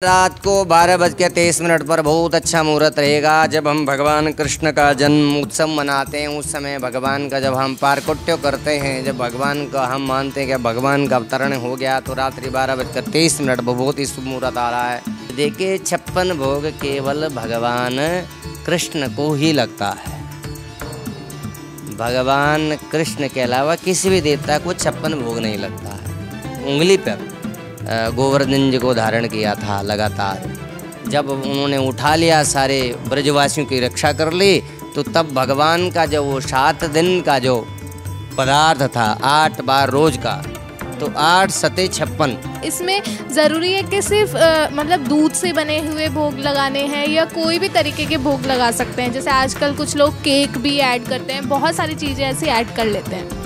रात को 12:23 पर बहुत अच्छा मुहूर्त रहेगा जब हम भगवान कृष्ण का जन्म उत्सव मनाते हैं। उस समय भगवान का जब हम पारकोट्य करते हैं, जब भगवान का हम मानते हैं कि भगवान का अवतरण हो गया, तो रात्रि 12:23 पर बहुत ही शुभ मुहूर्त आ रहा है। देखिए 56 भोग केवल भगवान कृष्ण को ही लगता है। भगवान कृष्ण के अलावा किसी भी देवता को 56 भोग नहीं लगता है। उंगली पर गोवर्धन जी को धारण किया था लगातार। जब उन्होंने उठा लिया, सारे ब्रजवासियों की रक्षा कर ली, तो तब भगवान का जो वो 7 दिन का जो पदार्थ था 8 बार रोज का, तो 8 सते 56। इसमें ज़रूरी है कि सिर्फ मतलब दूध से बने हुए भोग लगाने हैं या कोई भी तरीके के भोग लगा सकते हैं? जैसे आजकल कुछ लोग केक भी ऐड करते हैं, बहुत सारी चीज़ें ऐसी ऐड कर लेते हैं।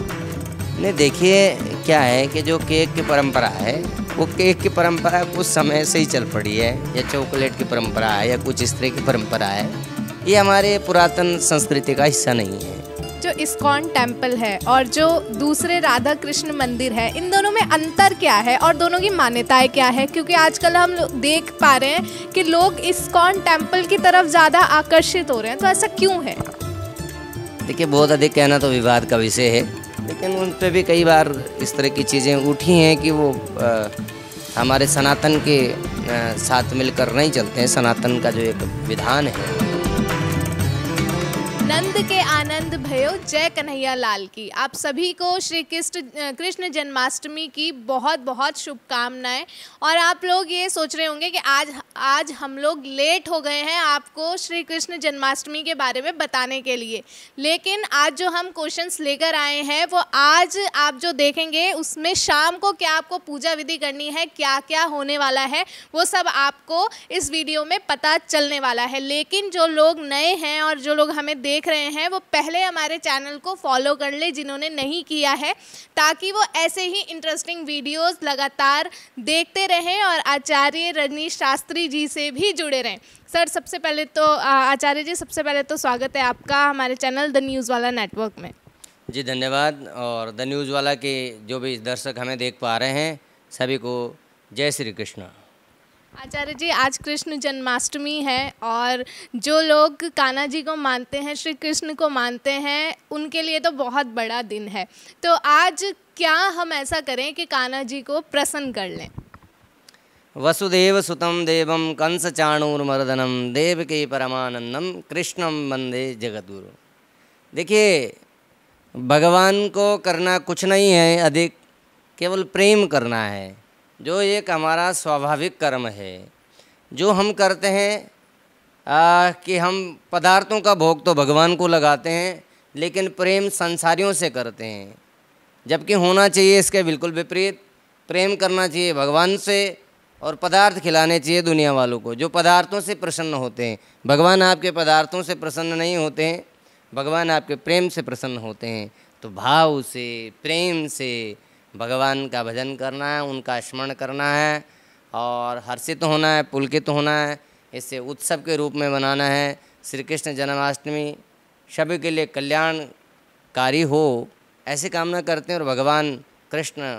नहीं, देखिए क्या है कि जो केक की परंपरा है, वो केक की परंपरा कुछ समय से ही चल पड़ी है, या चॉकलेट की परंपरा है, या कुछ इस तरह की परंपरा है। ये हमारे पुरातन संस्कृति का हिस्सा नहीं है। जो इस्कॉन टेम्पल है और जो दूसरे राधा कृष्ण मंदिर है, इन दोनों में अंतर क्या है और दोनों की मान्यताएं क्या है? क्योंकि आजकल हम देख पा रहे हैं कि लोग इस्कॉन टेम्पल की तरफ ज़्यादा आकर्षित हो रहे हैं, तो ऐसा क्यों है? देखिए बहुत अधिक कहना तो विवाद का विषय है, लेकिन उन पर भी कई बार इस तरह की चीज़ें उठी हैं कि वो हमारे सनातन के साथ मिलकर नहीं चलते हैं। सनातन का जो एक विधान है। नंद के आनंद भयो जय कन्हैया लाल की। आप सभी को श्री कृष्ण जन्माष्टमी की बहुत बहुत शुभकामनाएं। और आप लोग ये सोच रहे होंगे कि आज हम लोग लेट हो गए हैं आपको श्री कृष्ण जन्माष्टमी के बारे में बताने के लिए, लेकिन आज जो हम क्वेश्चंस लेकर आए हैं वो आज आप जो देखेंगे उसमें शाम को क्या आपको पूजा विधि करनी है, क्या क्या होने वाला है, वो सब आपको इस वीडियो में पता चलने वाला है। लेकिन जो लोग नए हैं और जो लोग हमें देख रहे हैं वो पहले हमारे चैनल को फॉलो कर ले जिन्होंने नहीं किया है, ताकि वो ऐसे ही इंटरेस्टिंग वीडियोस लगातार देखते रहें और आचार्य रजनीश शास्त्री जी से भी जुड़े रहें। सर सबसे पहले तो आचार्य जी, सबसे पहले तो स्वागत है आपका हमारे चैनल द न्यूज़ वाला नेटवर्क में। जी धन्यवाद। और द न्यूज़ वाला के जो भी दर्शक हमें देख पा रहे हैं सभी को जय श्री कृष्ण। आचार्य जी, आज कृष्ण जन्माष्टमी है और जो लोग कान्हा जी को मानते हैं, श्री कृष्ण को मानते हैं, उनके लिए तो बहुत बड़ा दिन है। तो आज क्या हम ऐसा करें कि कान्हा जी को प्रसन्न कर लें? वसुदेव सुतम देवम कंस चाणूरमर्दनम देवकी परमानंदम कृष्णम वंदे जगद्गुरु। देखिए भगवान को करना कुछ नहीं है अधिक, केवल प्रेम करना है, जो एक हमारा स्वाभाविक कर्म है जो हम करते हैं। कि हम पदार्थों का भोग तो भगवान को लगाते हैं, लेकिन प्रेम संसारियों से करते हैं, जबकि होना चाहिए इसके बिल्कुल विपरीत। प्रेम करना चाहिए भगवान से और पदार्थ खिलाने चाहिए दुनिया वालों को, जो पदार्थों से प्रसन्न होते हैं। भगवान आपके पदार्थों से प्रसन्न नहीं होते हैं, भगवान आपके प्रेम से प्रसन्न होते हैं। तो भाव से, प्रेम से भगवान का भजन करना है, उनका स्मरण करना है और हर्षित होना है, पुलकित होना है। इसे उत्सव के रूप में मनाना है। श्री कृष्ण जन्माष्टमी सभी के लिए कल्याणकारी हो, ऐसी कामना करते हैं। और भगवान कृष्ण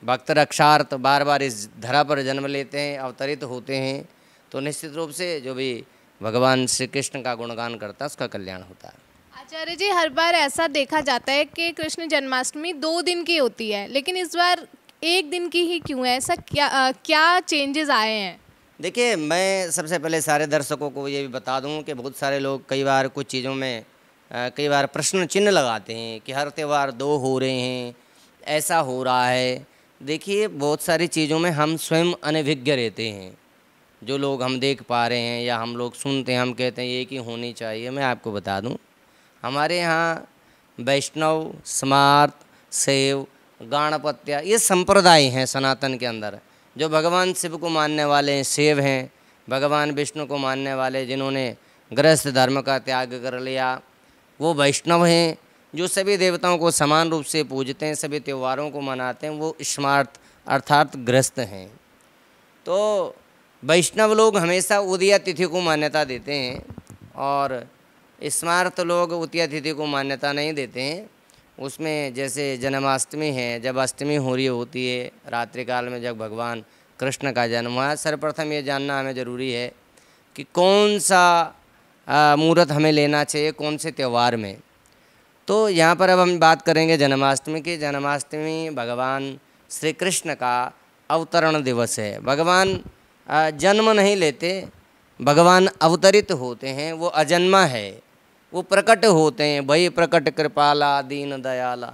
भक्त रक्षार्थ बार बार इस धरा पर जन्म लेते हैं, अवतरित होते हैं, तो निश्चित रूप से जो भी भगवान श्री कृष्ण का गुणगान करता है उसका कल्याण होता है। आचार्य जी, हर बार ऐसा देखा जाता है कि कृष्ण जन्माष्टमी 2 दिन की होती है, लेकिन इस बार 1 दिन की ही क्यों है? ऐसा क्या चेंजेस आए हैं? देखिए मैं सबसे पहले सारे दर्शकों को ये भी बता दूं कि बहुत सारे लोग कई बार कुछ चीज़ों में कई बार प्रश्न चिन्ह लगाते हैं कि हर त्यौहार 2 हो रहे हैं, ऐसा हो रहा है। देखिए बहुत सारी चीज़ों में हम स्वयं अनभिज्ञ रहते हैं। जो लोग हम देख पा रहे हैं या हम लोग सुनते हैं, हम कहते हैं ये कि होनी चाहिए। मैं आपको बता दूं, हमारे यहाँ वैष्णव, स्मार्त, शैव, गाणपत्य ये संप्रदाय हैं सनातन के अंदर। जो भगवान शिव को मानने वाले हैं शैव हैं, भगवान विष्णु को मानने वाले जिन्होंने गृहस्थ धर्म का त्याग कर लिया वो वैष्णव हैं। जो सभी देवताओं को समान रूप से पूजते हैं, सभी त्योहारों को मनाते हैं, वो स्मार्त अर्थात गृहस्थ हैं। तो वैष्णव लोग हमेशा उदया तिथि को मान्यता देते हैं और स्मार्त लोग उदया तिथि को मान्यता नहीं देते हैं। उसमें जैसे जन्माष्टमी है, जब अष्टमी हो रही होती है रात्रि काल में, जब भगवान कृष्ण का जन्म हुआ। सर्वप्रथम ये जानना हमें ज़रूरी है कि कौन सा मुहूर्त हमें लेना चाहिए, कौन से त्यौहार में। तो यहाँ पर अब हम बात करेंगे जन्माष्टमी की। जन्माष्टमी भगवान श्री कृष्ण का अवतरण दिवस है। भगवान जन्म नहीं लेते, भगवान अवतरित होते हैं। वो अजन्मा है, वो प्रकट होते हैं। वही प्रकट कृपाला दीन दयाला,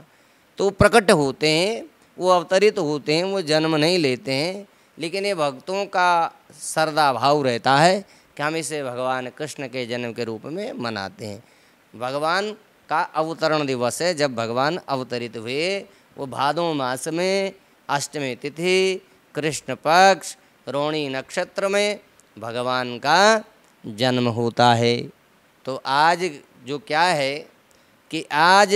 तो प्रकट होते हैं, वो अवतरित होते हैं, वो जन्म नहीं लेते हैं। लेकिन ये भक्तों का श्रद्धा भाव रहता है कि हम इसे भगवान कृष्ण के जन्म के रूप में मनाते हैं। भगवान का अवतरण दिवस है, जब भगवान अवतरित हुए। वो भादों मास में अष्टमी तिथि कृष्ण पक्ष रोहिणी नक्षत्र में भगवान का जन्म होता है। तो आज जो क्या है कि आज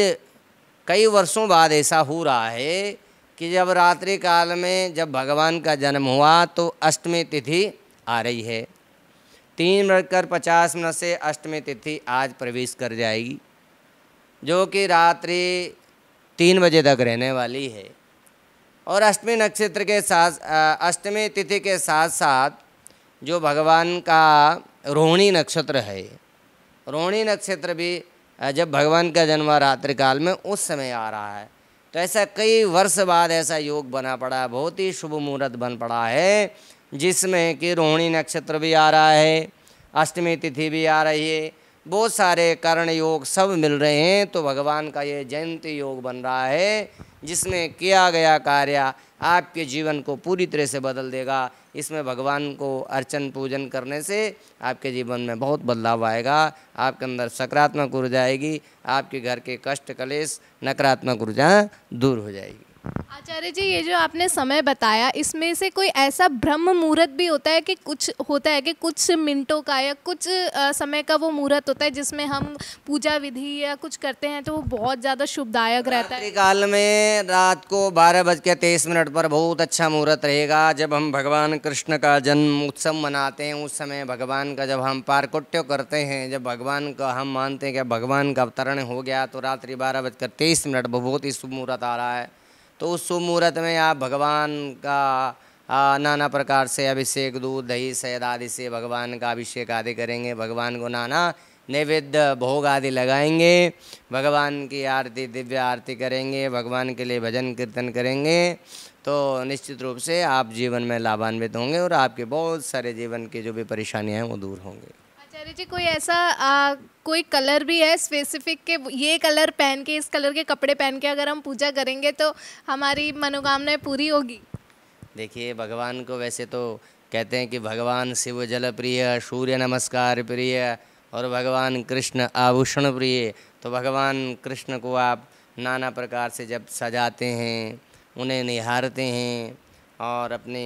कई वर्षों बाद ऐसा हो रहा है कि जब रात्रि काल में जब भगवान का जन्म हुआ तो अष्टमी तिथि आ रही है। 3:50 से अष्टमी तिथि आज प्रवेश कर जाएगी, जो कि रात्रि 3 बजे तक रहने वाली है। और अष्टमी नक्षत्र के साथ अष्टमी तिथि के साथ साथ जो भगवान का रोहिणी नक्षत्र है, रोहिणी नक्षत्र भी जब भगवान का जन्म रात्रि काल में उस समय आ रहा है। तो ऐसा कई वर्ष बाद ऐसा योग बना पड़ा है, बहुत ही शुभ मुहूर्त बन पड़ा है, जिसमें कि रोहिणी नक्षत्र भी आ रहा है, अष्टमी तिथि भी आ रही है, बहुत सारे कर्ण योग सब मिल रहे हैं। तो भगवान का ये जयंती योग बन रहा है, जिसमें किया गया कार्य आपके जीवन को पूरी तरह से बदल देगा। इसमें भगवान को अर्चन पूजन करने से आपके जीवन में बहुत बदलाव आएगा, आपके अंदर सकारात्मक ऊर्जा आएगी, आपके घर के कष्ट कलेश नकारात्मक ऊर्जा दूर हो जाएगी। आचार्य जी, ये जो आपने समय बताया, इसमें से कोई ऐसा ब्रह्म मुहूर्त भी होता है कि कुछ होता है कि कुछ मिनटों का या कुछ समय का वो मुहूर्त होता है जिसमें हम पूजा विधि या कुछ करते हैं तो वो बहुत ज़्यादा शुभदायक रहता है? रात्रि काल में रात को 12:23 पर बहुत अच्छा मुहूर्त रहेगा, जब हम भगवान कृष्ण का जन्म उत्सव मनाते हैं। उस समय भगवान का जब हम पारकुट्य करते हैं, जब भगवान का हम मानते हैं कि भगवान का अवतरण हो गया, तो रात्रि 12:23 बहुत ही शुभ मुहूर्त आ रहा है। तो उस शुभ मुहूर्त में आप भगवान का नाना प्रकार से अभिषेक, दूध दही शहद आदि से भगवान का अभिषेक आदि करेंगे। भगवान को नाना नैवेद्य भोग आदि लगाएंगे, भगवान की आरती दिव्य आरती करेंगे, भगवान के लिए भजन कीर्तन करेंगे। तो निश्चित रूप से आप जीवन में लाभान्वित होंगे और आपके बहुत सारे जीवन की जो भी परेशानियाँ हैं वो दूर होंगे। आचार्य जी, कोई ऐसा कोई कलर भी है स्पेसिफिक के ये कलर पहन के, इस कलर के कपड़े पहन के अगर हम पूजा करेंगे तो हमारी मनोकामनाएं पूरी होगी? देखिए, भगवान को वैसे तो कहते हैं कि भगवान शिव जल प्रिय, सूर्य नमस्कार प्रिय और भगवान कृष्ण आभूषण प्रिय। तो भगवान कृष्ण को आप नाना प्रकार से जब सजाते हैं, उन्हें निहारते हैं और अपने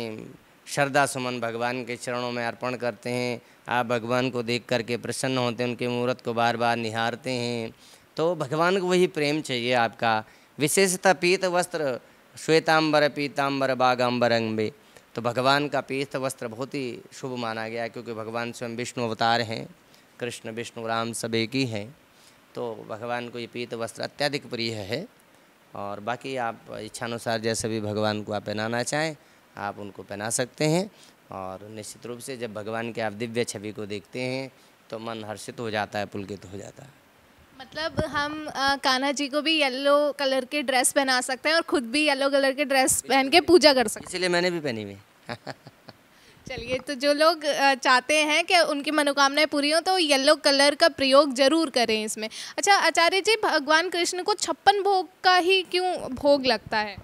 श्रद्धा सुमन भगवान के चरणों में अर्पण करते हैं, आप भगवान को देख करके प्रसन्न होते हैं, उनके मुहूर्त को बार बार निहारते हैं। तो भगवान को वही प्रेम चाहिए आपका। विशेषतः पीत वस्त्र श्वेतांबर पीतांबर बागांबर अंबे, तो भगवान का पीत वस्त्र बहुत ही शुभ माना गया है, क्योंकि भगवान स्वयं विष्णु अवतार हैं, कृष्ण विष्णु राम सब एक ही हैं। तो भगवान को ये पीत वस्त्र अत्यधिक प्रिय है। और बाकी आप इच्छानुसार जैसे भी भगवान को आप पहनाना चाहें आप उनको पहना सकते हैं। और निश्चित रूप से जब भगवान के आप दिव्य छवि को देखते हैं तो मन हर्षित हो जाता है, पुलकित हो जाता है। मतलब हम कान्हा जी को भी येलो कलर के ड्रेस पहना सकते हैं और खुद भी येलो कलर के ड्रेस पहन के पूजा कर सकते हैं। इसलिए मैंने भी पहनी हुई। चलिए, तो जो लोग चाहते हैं कि उनकी मनोकामनाएं पूरी हो तो येलो कलर का प्रयोग जरूर करें इसमें। अच्छा आचार्य जी, भगवान कृष्ण को 56 भोग का ही क्यों भोग लगता है?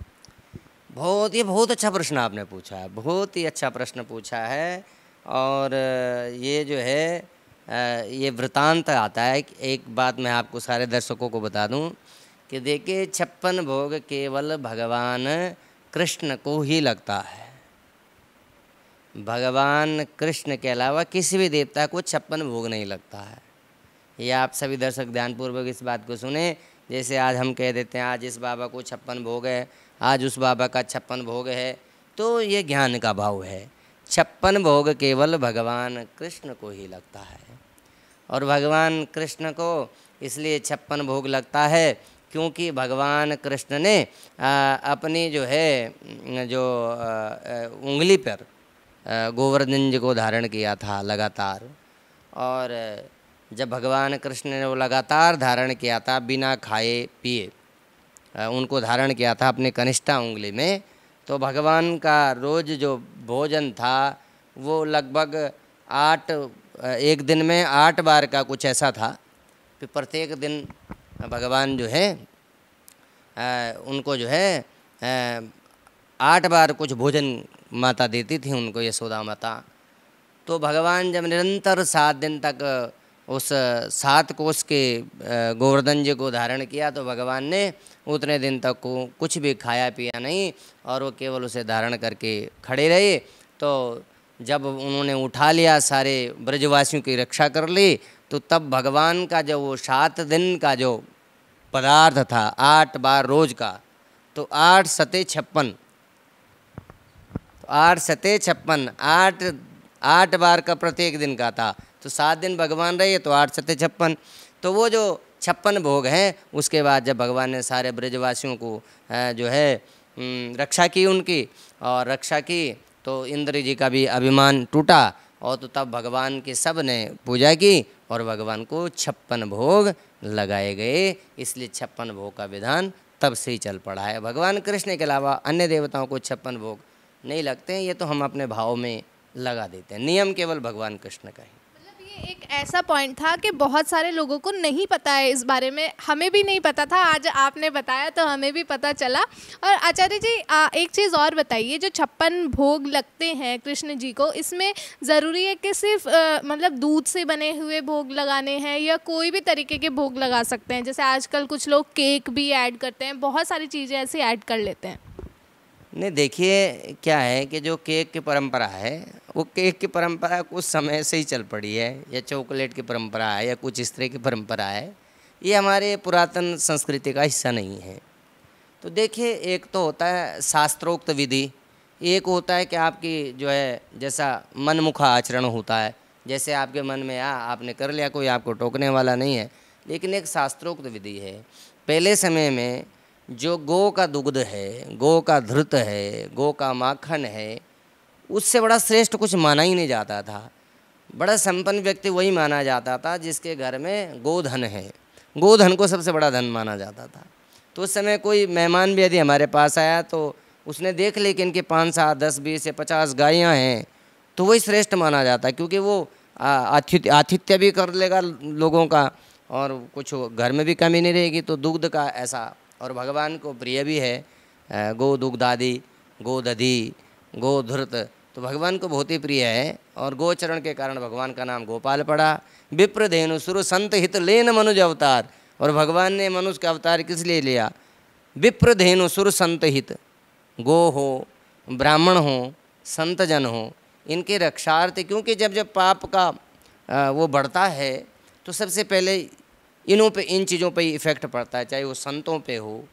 बहुत अच्छा प्रश्न आपने पूछा है, बहुत ही अच्छा प्रश्न पूछा है। और ये जो है ये वृतांत आता है। एक बात मैं आपको सारे दर्शकों को बता दूं कि देखिए 56 भोग केवल भगवान कृष्ण को ही लगता है। भगवान कृष्ण के अलावा किसी भी देवता को 56 भोग नहीं लगता है। ये आप सभी दर्शक ध्यानपूर्वक इस बात को सुने। जैसे आज हम कह देते हैं आज इस बाबा को 56 भोग है, आज उस बाबा का 56 भोग है, तो ये ज्ञान का भाव है। 56 भोग केवल भगवान कृष्ण को ही लगता है। और भगवान कृष्ण को इसलिए 56 भोग लगता है क्योंकि भगवान कृष्ण ने अपनी जो है जो उंगली पर गोवर्धन जी को धारण किया था लगातार। और जब भगवान कृष्ण ने वो लगातार धारण किया था बिना खाए पिए, उनको धारण किया था अपने कनिष्ठा उंगली में, तो भगवान का रोज़ जो भोजन था वो लगभग 1 दिन में 8 बार का कुछ ऐसा था कि प्रत्येक दिन भगवान जो है उनको जो है 8 बार कुछ भोजन माता देती थी उनको, यशोदा माता। तो भगवान जब निरंतर 7 दिन तक उस 7 कोस के गोवर्धन जी को धारण किया, तो भगवान ने उतने दिन तक को कुछ भी खाया पिया नहीं और वो केवल उसे धारण करके खड़े रहे। तो जब उन्होंने उठा लिया, सारे ब्रजवासियों की रक्षा कर ली, तो तब भगवान का जो वो 7 दिन का जो पदार्थ था 8 बार रोज का, तो 8 सते 56, 8 सते 56, 8 बार का प्रत्येक दिन का था। तो 7 दिन भगवान रहे तो 8 सते 56, तो वो जो 56 भोग हैं, उसके बाद जब भगवान ने सारे ब्रजवासियों को जो है रक्षा की उनकी, और रक्षा की तो इंद्र जी का भी अभिमान टूटा, और तो तब भगवान के सब ने पूजा की और भगवान को 56 भोग लगाए गए। इसलिए 56 भोग का विधान तब से ही चल पड़ा है। भगवान कृष्ण के अलावा अन्य देवताओं को 56 भोग नहीं लगते हैं, ये तो हम अपने भाव में लगा देते हैं। नियम केवल भगवान कृष्ण का ही। मतलब ये एक ऐसा पॉइंट था कि बहुत सारे लोगों को नहीं पता है इस बारे में, हमें भी नहीं पता था, आज आपने बताया तो हमें भी पता चला। और आचार्य जी एक चीज़ और बताइए, जो 56 भोग लगते हैं कृष्ण जी को, इसमें ज़रूरी है कि सिर्फ मतलब दूध से बने हुए भोग लगाने हैं या कोई भी तरीके के भोग लगा सकते हैं? जैसे आजकल कुछ लोग केक भी ऐड करते हैं, बहुत सारी चीज़ें ऐसे ऐड कर लेते हैं। नहीं, देखिए क्या है कि जो केक की परंपरा है, वो केक की परंपरा कुछ समय से ही चल पड़ी है, या चॉकलेट की परंपरा है, या कुछ इस तरह की परंपरा है, ये हमारे पुरातन संस्कृति का हिस्सा नहीं है। तो देखिए, एक तो होता है शास्त्रोक्त विधि, एक होता है कि आपकी जो है जैसा मनमुखा आचरण होता है, जैसे आपके मन में आपने कर लिया, कोई आपको टोकने वाला नहीं है। लेकिन एक शास्त्रोक्त विधि है। पहले समय में जो गौ का दुग्ध है, गौ का धृत है, गौ का माखन है, उससे बड़ा श्रेष्ठ कुछ माना ही नहीं जाता था। बड़ा संपन्न व्यक्ति वही माना जाता था जिसके घर में गोधन है। गोधन को सबसे बड़ा धन माना जाता था। तो उस समय कोई मेहमान भी यदि हमारे पास आया तो उसने देख ली कि इनके 5, 7, 10, 20 या 50 गायें हैं, तो वही श्रेष्ठ माना जाता है, क्योंकि वो आतिथ्य भी कर लेगा लोगों का और कुछ घर में भी कमी नहीं रहेगी। तो दुग्ध का ऐसा, और भगवान को प्रिय भी है गो दुग्धादि, गो दधि, गो धृत, तो भगवान को बहुत ही प्रिय है। और गोचरण के कारण भगवान का नाम गोपाल पड़ा। विप्रधेनु सुर संत हित लेन मनुज अवतार, और भगवान ने मनुष्य का अवतार किस लिए लिया? विप्रधेनु सुर संत हित, गो हो, ब्राह्मण हो, संत जन हो, इनके रक्षार्थ। क्योंकि जब जब पाप का वो बढ़ता है तो सबसे पहले इन्हों पे, इन चीज़ों पे इफ़ेक्ट पड़ता है, चाहे वो संतों पे हो,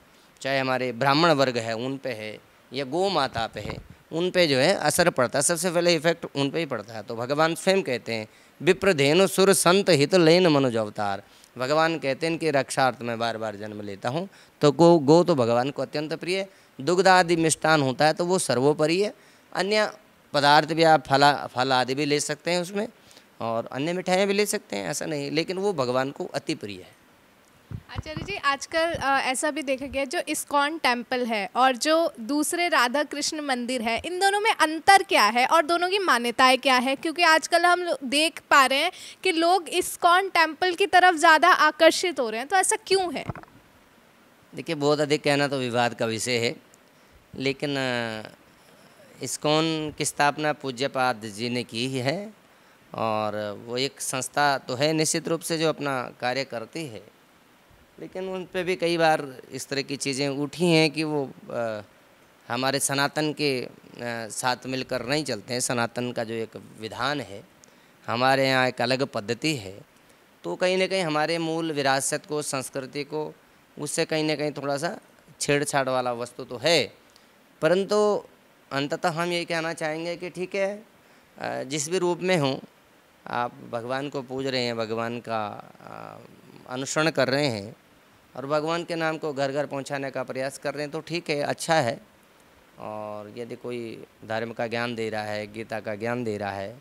चाहे हमारे ब्राह्मण वर्ग है उन पे है, या गौ माता पे है, उन पे जो है असर पड़ता है। सबसे पहले इफेक्ट उन पे ही पड़ता है। तो भगवान स्वयं कहते हैं विप्रधेनु सुर संत हित लेन मनुज अवतार। भगवान कहते हैं कि रक्षार्थ में बार बार जन्म लेता हूँ। तो गो तो भगवान को अत्यंत प्रिय है। दुग्ध आदि मिष्टान होता है तो वो सर्वोपरि है। अन्य पदार्थ भी आप फल आदि भी ले सकते हैं उसमें, और अन्य मिठाइयाँ भी ले सकते हैं, ऐसा नहीं, लेकिन वो भगवान को अति प्रिय है। आचार्य जी, आजकल ऐसा भी देखा गया, जो इस्कॉन टेम्पल है और जो दूसरे राधा कृष्ण मंदिर है, इन दोनों में अंतर क्या है और दोनों की मान्यताएं क्या है? क्योंकि आजकल हम देख पा रहे हैं कि लोग इस्कॉन टेम्पल की तरफ ज़्यादा आकर्षित हो रहे हैं, तो ऐसा क्यों है? देखिए, बहुत अधिक कहना तो विवाद का विषय है, लेकिन इस्कॉन की स्थापना पूज्यपाद जी ने की है, और वो एक संस्था तो है निश्चित रूप से जो अपना कार्य करती है, लेकिन उन पे भी कई बार इस तरह की चीज़ें उठी हैं कि वो हमारे सनातन के साथ मिलकर नहीं चलते हैं। सनातन का जो एक विधान है, हमारे यहाँ एक अलग पद्धति है, तो कहीं ना कहीं हमारे मूल विरासत को, संस्कृति को, उससे कहीं ना कहीं थोड़ा सा छेड़छाड़ वाला वस्तु तो है। परंतु अंततः हम ये कहना चाहेंगे कि ठीक है, जिस भी रूप में हों, आप भगवान को पूज रहे हैं, भगवान का अनुसरण कर रहे हैं, और भगवान के नाम को घर घर पहुंचाने का प्रयास कर रहे हैं, तो ठीक है, अच्छा है। और यदि कोई धर्म का ज्ञान दे रहा है, गीता का ज्ञान दे रहा है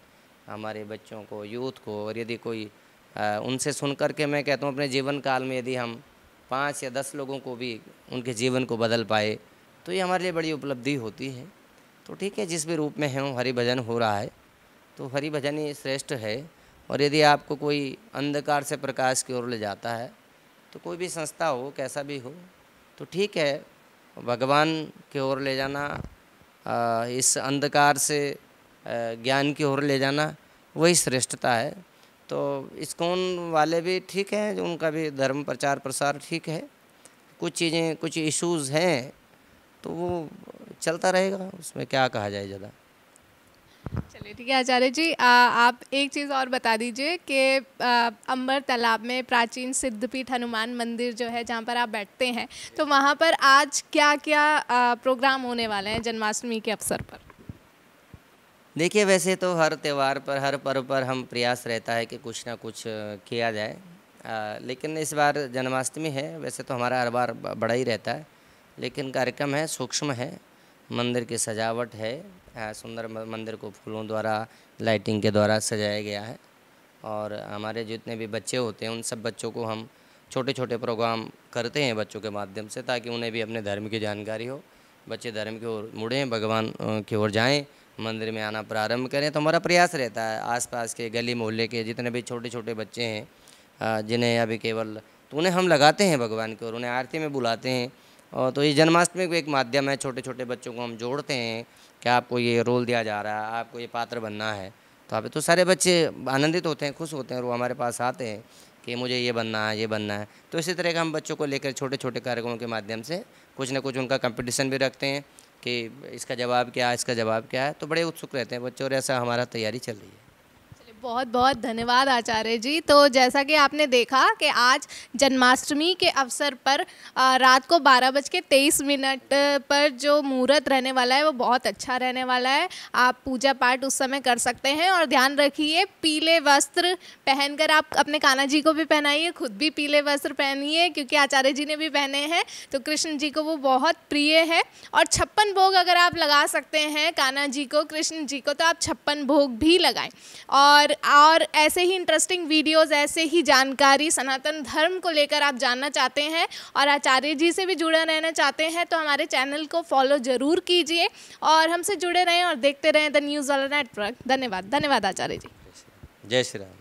हमारे बच्चों को, यूथ को, और यदि कोई उनसे सुन कर के, मैं कहता हूँ अपने जीवन काल में यदि हम 5 या 10 लोगों को भी उनके जीवन को बदल पाए, तो ये हमारे लिए बड़ी उपलब्धि होती है। तो ठीक है, जिस भी रूप में है हरि भजन हो रहा है, तो हरि भजन ही श्रेष्ठ है। और यदि आपको कोई अंधकार से प्रकाश की ओर ले जाता है, तो कोई भी संस्था हो, कैसा भी हो, तो ठीक है, भगवान की ओर ले जाना, इस अंधकार से ज्ञान की ओर ले जाना, वही श्रेष्ठता है। तो इस्कॉन वाले भी ठीक है, जो उनका भी धर्म प्रचार प्रसार ठीक है। कुछ चीज़ें, कुछ इश्यूज़ हैं, तो वो चलता रहेगा, उसमें क्या कहा जाए ज़्यादा। चलिए ठीक है आचार्य जी, आप एक चीज़ और बता दीजिए कि अंबर तालाब में प्राचीन सिद्धपीठ हनुमान मंदिर जो है, जहाँ पर आप बैठते हैं, तो वहाँ पर आज क्या क्या प्रोग्राम होने वाले हैं जन्माष्टमी के अवसर पर? देखिए, वैसे तो हर त्यौहार पर, हर पर्व पर हम प्रयास रहता है कि कुछ ना कुछ किया जाए, लेकिन इस बार जन्माष्टमी है। वैसे तो हमारा हर बार बड़ा ही रहता है, लेकिन कार्यक्रम है, सूक्ष्म है, मंदिर की सजावट है, सुंदर मंदिर को फूलों द्वारा, लाइटिंग के द्वारा सजाया गया है। और हमारे जितने भी बच्चे होते हैं, उन सब बच्चों को हम छोटे छोटे प्रोग्राम करते हैं बच्चों के माध्यम से, ताकि उन्हें भी अपने धर्म की जानकारी हो, बच्चे धर्म की ओर मुड़ें, भगवान की ओर जाएं, मंदिर में आना प्रारंभ करें। तो हमारा प्रयास रहता है आसपास के गली मोहल्ले के जितने भी छोटे छोटे बच्चे हैं, जिन्हें अभी केवल, तो उन्हें हम लगाते हैं भगवान की ओर, उन्हें आरती में बुलाते हैं। और तो ये जन्माष्टमी को एक माध्यम है, छोटे छोटे बच्चों को हम जोड़ते हैं कि आपको ये रोल दिया जा रहा है, आपको ये पात्र बनना है। तो अभी तो सारे बच्चे आनंदित होते हैं, खुश होते हैं, और वो हमारे पास आते हैं कि मुझे ये बनना है, ये बनना है। तो इसी तरह का हम बच्चों को लेकर छोटे छोटे कार्यक्रमों के माध्यम से कुछ ना कुछ उनका कंपटीशन भी रखते हैं कि इसका जवाब क्या है, इसका जवाब क्या है। तो बड़े उत्सुक रहते हैं बच्चे, और ऐसा हमारा तैयारी चल रही है। बहुत बहुत धन्यवाद आचार्य जी। तो जैसा कि आपने देखा कि आज जन्माष्टमी के अवसर पर रात को 12:23 पर जो मुहूर्त रहने वाला है वो बहुत अच्छा रहने वाला है। आप पूजा पाठ उस समय कर सकते हैं। और ध्यान रखिए, पीले वस्त्र पहनकर आप अपने कान्हा जी को भी पहनाइए, खुद भी पीले वस्त्र पहनिए, क्योंकि आचार्य जी ने भी पहने हैं, तो कृष्ण जी को वो बहुत प्रिय है। और 56 भोग अगर आप लगा सकते हैं कान्हा जी को, कृष्ण जी को, तो आप 56 भोग भी लगाएं। और ऐसे ही इंटरेस्टिंग वीडियोस, ऐसे ही जानकारी सनातन धर्म को लेकर आप जानना चाहते हैं और आचार्य जी से भी जुड़े रहना चाहते हैं, तो हमारे चैनल को फॉलो ज़रूर कीजिए और हमसे जुड़े रहें और देखते रहें द न्यूज़ वाला नेटवर्क। धन्यवाद, धन्यवाद आचार्य जी। जय श्री राम।